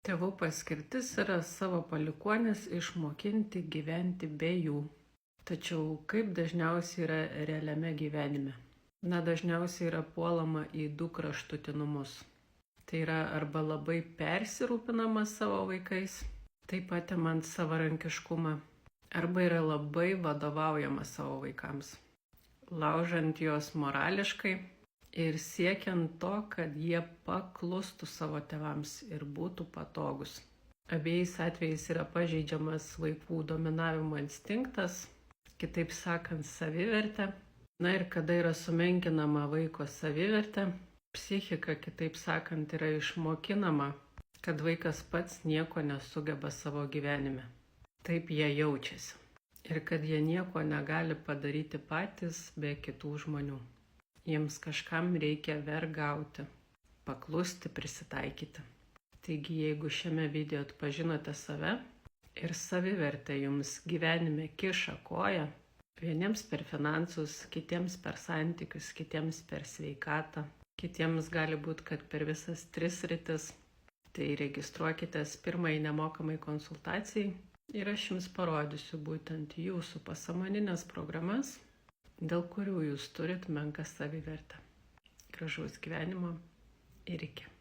Tėvų paskirtis yra savo palikuonis išmokinti gyventi be jų. Tačiau kaip dažniausiai yra realiame gyvenime? Dažniausiai yra puolama į du kraštutinumus. Tai yra arba labai persirūpinama savo vaikais, taip pat atimant savarankiškumą, arba yra labai vadovaujama savo vaikams, laužant juos morališkai ir siekiant to, kad jie paklustų savo tėvams ir būtų patogus. Abiejais atvejais yra pažeidžiamas vaikų dominavimo instinktas, kitaip sakant, savivertė. Ir kada yra sumenkinama vaiko savivertė, psichika, kitaip sakant, yra išmokinama, kad vaikas pats nieko nesugeba savo gyvenime. Taip jie jaučiasi. Ir kad jie nieko negali padaryti patys be kitų žmonių. Jiems kažkam reikia vergauti, paklusti, prisitaikyti. Taigi, jeigu šiame video atpažinote save ir savivertė jums gyvenime kiša koją, vieniems per finansus, kitiems per santykius, kitiems per sveikatą, kitiems gali būti, kad per visas 3 sritis, tai registruokitės pirmai nemokamai konsultacijai ir aš jums parodysiu būtent jūsų pasąmoninės programas, dėl kurių jūs turit menką savivertę. Gražaus gyvenimo ir iki.